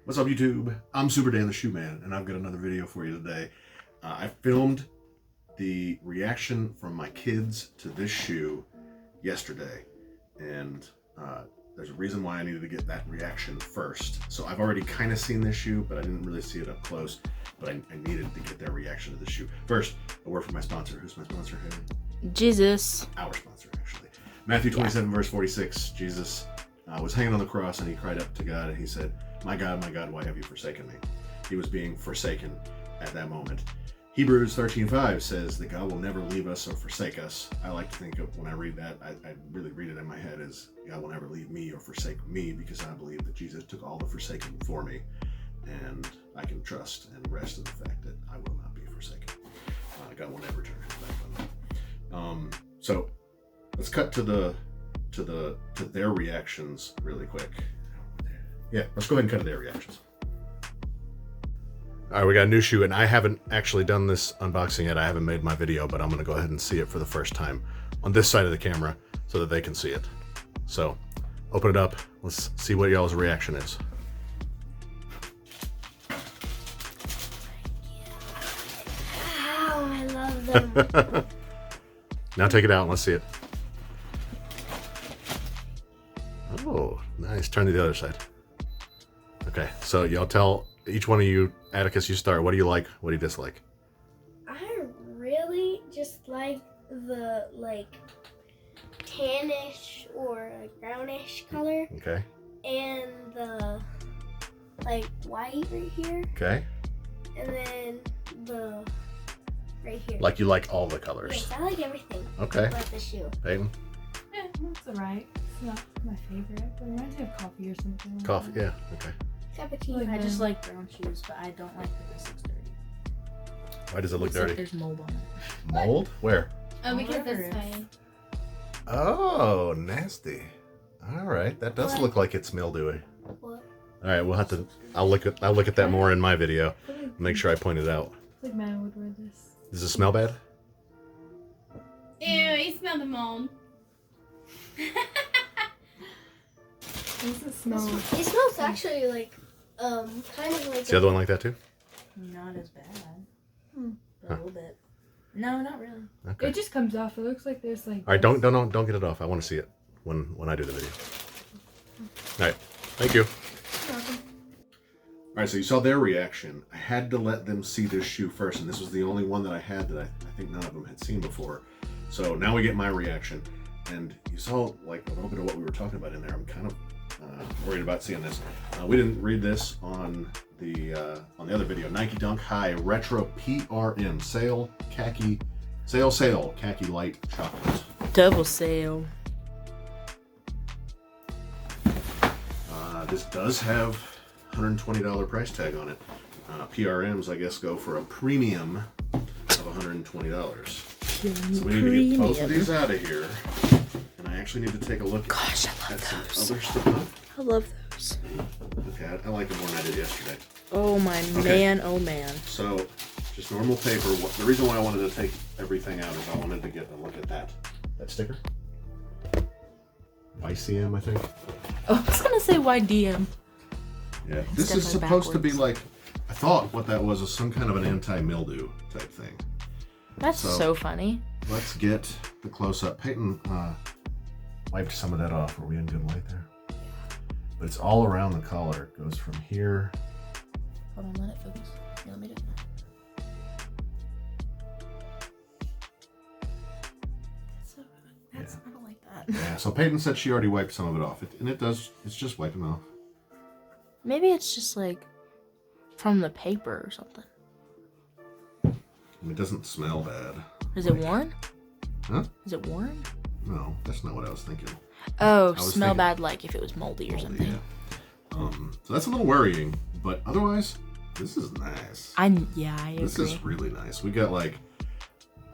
What's up, YouTube? I'm Super Dan the Shoe Man, and I've got another video for you today. I filmed the reaction from my kids to this shoe yesterday, and there's a reason why I needed to get that reaction first. So I've already kind of seen this shoe, but I didn't really see it up close, but I needed to get their reaction to the shoe. First, a word from my sponsor. Who's my sponsor, Haley? Jesus. Our sponsor, actually. Matthew 27, verse 46. Jesus was hanging on the cross, and he cried up to God, and he said, my God, why have you forsaken me? He was being forsaken at that moment. Hebrews 13:5 says that God will never leave us or forsake us. I like to think of, when I read that, I really read it in my head as God will never leave me or forsake me, because I believe that Jesus took all the forsaken for me, and I can trust and rest in the fact that I will not be forsaken. God will never turn his back on me. So let's cut to their reactions really quick. Yeah, let's go ahead and cut to their reactions. All right, we got a new shoe, and I haven't actually done this unboxing yet. I haven't made my video, but I'm going to go ahead and see it for the first time on this side of the camera so that they can see it. So, open it up. Let's see what y'all's reaction is. Wow, I love them. Now take it out and let's see it. Oh, nice. Turn to the other side. Okay, so y'all tell each one of you, Atticus, you start. What do you like? What do you dislike? I really just like the tannish or brownish color. Okay. And the white right here. Okay. And then the right here. Like you like all the colors. Yes, I like everything. Okay. About the shoe. Peyton? Yeah, that's alright. It's not my favorite, but it reminds me of coffee or something. Like Coffee, that. yeah, okay. Cappuccino. I just like brown shoes, but I don't like that this looks dirty. Why does it look Looks like dirty? there's mold on it. Mold? Where? Oh, because because this this way. Oh, nasty. All right, that does look like it's mildewy. What? All right, we'll have to. I'll look at that more in my video. Make sure I point it out. I think man would wear this. Does it smell bad? Ew, you smell the mold. Does it smell? It smells actually kind of like. Is the other one like that too? Not as bad. Hmm. A little bit. No, not really. Okay. It just comes off. It looks like there's like. All right, don't get it off. I want to see it when I do the video. All right, thank you. All right, so you saw their reaction. I had to let them see this shoe first, and this was the only one that I had that I think none of them had seen before. So now we get my reaction, and you saw like a little bit of what we were talking about in there. I'm kind of worried about seeing this. We didn't read this on the other video. Nike Dunk High Retro PRM sale khaki light chocolate. Double sale. This does have $120 price tag on it. PRMs, I guess, go for a premium of $120. So we need to get both of these out of here. And I actually need to take a look Gosh, I at love some those. other stuff. I love those. Okay, I like them more than I did yesterday. Oh my man, oh man. So, just normal paper. The reason why I wanted to take everything out is I wanted to get a look at that sticker. YCM, I think. Oh, I was gonna say YDM. Yeah, this is definitely supposed to be backwards. like, I thought what that was some kind of an anti-mildew type thing. That's So- so funny. Let's get the close-up. Peyton wiped some of that off. Are we in good light there? But it's all around the collar. It goes from here. Hold on, let it focus. Yeah, let me do it. I don't like that. Yeah, so Peyton said she already wiped some of it off. It's just wiping off. Maybe it's just like from the paper or something. It doesn't smell bad. Is it worn? Huh? Is it worn? No, that's not what I was thinking. Oh, was smell thinking- bad like if it was moldy or something. Yeah. So that's a little worrying, but otherwise, this is nice. I agree. This is really nice. We got like,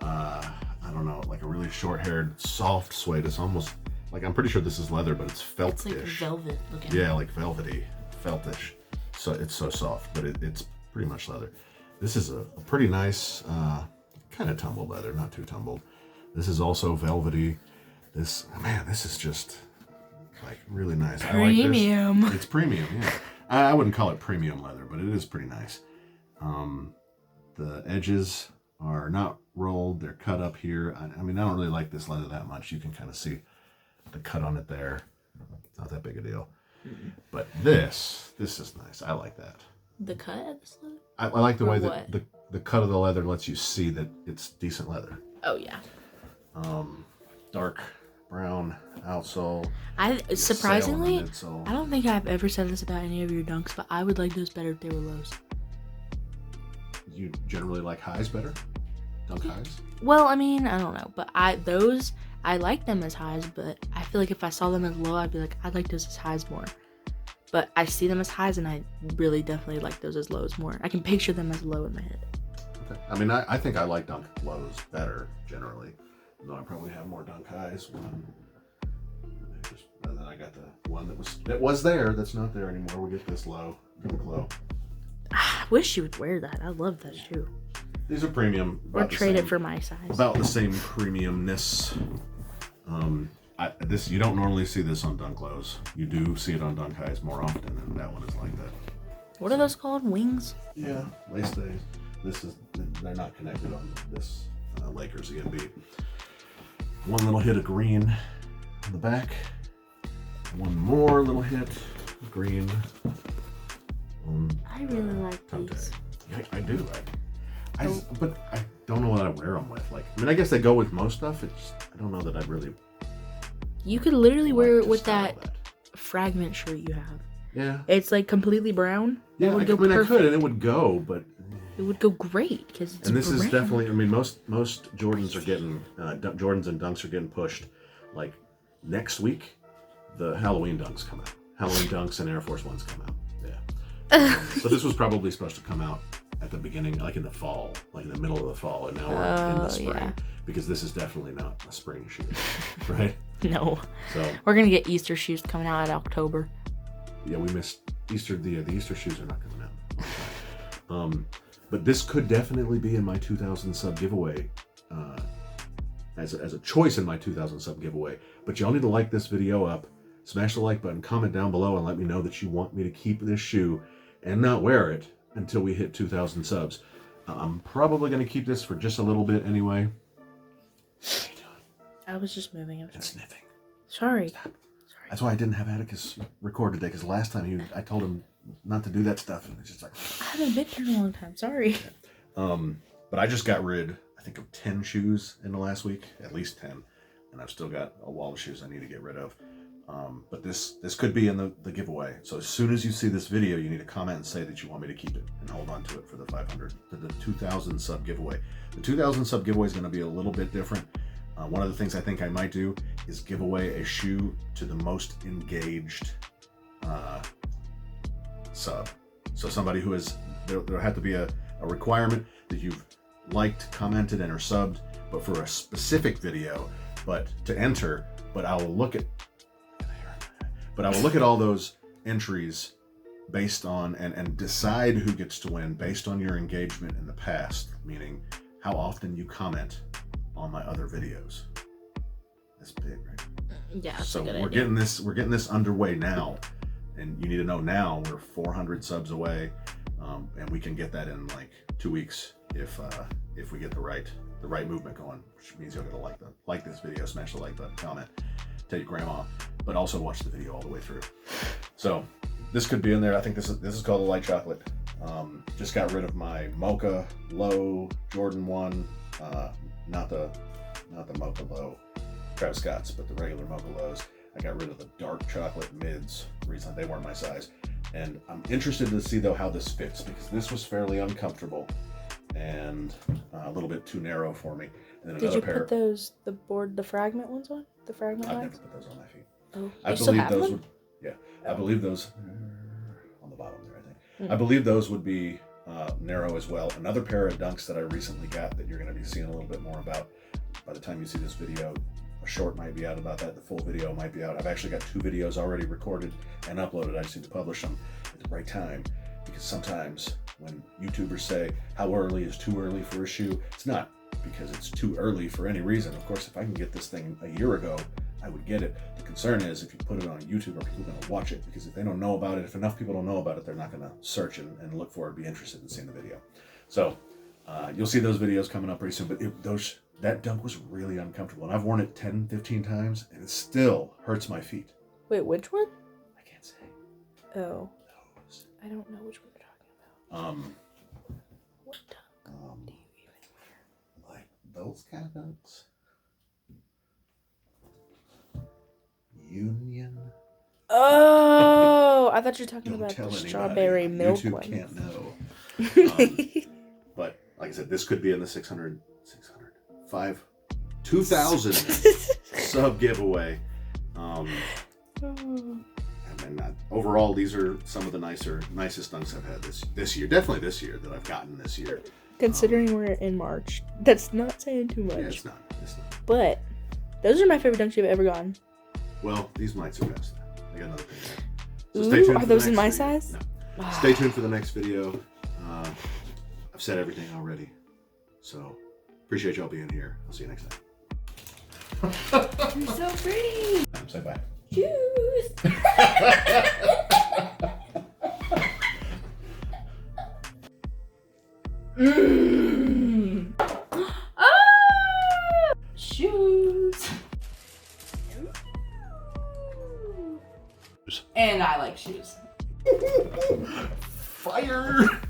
I don't know, like a really short-haired, soft suede. It's almost like, I'm pretty sure this is leather, but it's It's like felt-ish. velvet looking. Yeah, like velvety, feltish. So it's so soft, but it's pretty much leather. This is a pretty nice, kind of tumbled leather, not too tumbled. This is also velvety. This is just like really nice. Premium. I like this. It's premium, yeah. I wouldn't call it premium leather, but it is pretty nice. The edges are not rolled; they're cut up here. I mean, I don't really like this leather that much. You can kind of see the cut on it there. It's not that big a deal. But this is nice. I like that. The cut of this leather? I like the Or way what? that the cut of the leather lets you see that it's decent leather. Oh yeah. Dark brown outsole. Surprisingly, Midsole. I don't think I've ever said this about any of your dunks, but I would like those better if they were lows. You generally like highs better? Dunk highs? Well, I mean, I don't know, but I like them as highs, but I feel like if I saw them as low, I'd be like, I'd like those as highs more. But I see them as highs, and I really definitely like those as lows more. I can picture them as low in my head. Okay. I mean, I think I like dunk lows better generally. Though I probably have more dunk highs. And then I got the one that was there that's not there anymore. We get this low, dunk low. I wish you would wear that. I love that shoe. These are premium. Or trade it for my size. About the same premiumness. You don't normally see this on dunk lows. You do see it on dunk highs more often, and that one is like that. What are those called? Wings? Yeah, lace days. They're not connected on this Lakers again beat. One little hit of green on the back. One more little hit of green on I really like toe these. tag. I do. But I don't know what I wear them with. Like, I mean, I guess they go with most stuff. I don't know that I'd really. You could literally wear like it to with style that fragment shirt you have. Yeah. It's like completely brown. Yeah, It would I go mean, I perfect. could, and it would go, but. It would go great because it's And this is brown. definitely. I mean, most Jordans are getting Jordans and Dunks are getting pushed. Like next week, the Halloween Dunks come out. Halloween Dunks and Air Force Ones come out. Yeah. So this was probably supposed to come out at the beginning, like in the fall, like in the middle of the fall, and now we're in the spring yeah. because this is definitely not a spring shoe, right? No. So We're gonna get Easter shoes coming out in October. yeah, we missed Easter. The Easter shoes are not coming out. But this could definitely be in my 2,000 sub giveaway, as a choice in my 2,000 sub giveaway. But y'all need to like this video up, smash the like button, comment down below, and let me know that you want me to keep this shoe and not wear it until we hit 2,000 subs. I'm probably going to keep this for just a little bit anyway. What are you doing? I was just moving. I'm And sorry. sniffing. Sorry. That's why I didn't have Atticus record today, because last time I told him not to do that stuff, and it's just like. I haven't been here in a long time. Sorry. But I just got rid, I think, of 10 shoes in the last week, at least 10, and I've still got a wall of shoes I need to get rid of. But this could be in the giveaway. So as soon as you see this video, you need to comment and say that you want me to keep it and hold on to it for the 2,000 sub giveaway. The 2,000 sub giveaway is going to be a little bit different. One of the things I think I might do is give away a shoe to the most engaged sub. So somebody who is, there had to be a requirement that you've liked, commented, and or subbed, but for a specific video, but to enter, but I will look at all those entries based on and decide who gets to win based on your engagement in the past, meaning how often you comment on my other videos. That's big, right? Yeah. That's So a good we're idea. getting this underway now, and you need to know now we're 400 subs away, and we can get that in like 2 weeks if we get the right movement going, which means you'll get to like this video, smash the like button, comment, tell your grandma, but also watch the video all the way through. So this could be in there. I think this is called the light chocolate. Just got rid of my mocha low Jordan 1, not the mocha low Travis Scott's, but the regular mocha lows. I got rid of the dark chocolate mids. The reason they weren't my size. And I'm interested to see though how this fits, because this was fairly uncomfortable and a little bit too narrow for me. And then Did you pair. put the fragment ones on? The fragment I've ones? never put those on my feet. Oh, I you still believe have those them? would. Yeah, I believe those on the bottom there. I think I believe those would be narrow as well. Another pair of dunks that I recently got that you're going to be seeing a little bit more about by the time you see this video. A short might be out about that. The full video might be out. I've actually got 2 videos already recorded and uploaded. I just need to publish them at the right time, because sometimes when YouTubers say how early is too early for a shoe, it's not because it's too early for any reason. Of course, if I can get this thing a year ago, I would get it. The concern is if you put it on YouTube, are people going to watch it? Because if they don't know about it, if enough people don't know about it, they're not going to search and look for it, be interested in seeing the video. So you'll see those videos coming up pretty soon. But that dunk was really uncomfortable. And I've worn it 10, 15 times, and it still hurts my feet. Wait, which one? I can't say. Oh. Those. I don't know which one you're talking about. What dunk do you even wear? Like those kind of dunks. Union. Oh, I thought you were talking Don't about tell the anybody. strawberry milk YouTube one. can't know. But like I said, this could be in the 2,000 sub giveaway. And overall, these are some of the nicest dunks I've had this year. Definitely this year that I've gotten this year. Considering we're in March, that's not saying too much. Yeah, it's not. But those are my favorite dunks you've ever gotten. Well, these might surpass that. I got another pair. So Ooh, stay tuned are for the those in next my video. size? No. Stay tuned for the next video. I've said everything already. So appreciate y'all being here. I'll see you next time. You're so pretty. Say bye. Shoes. Ah! Shoes. And I like shoes. Fire!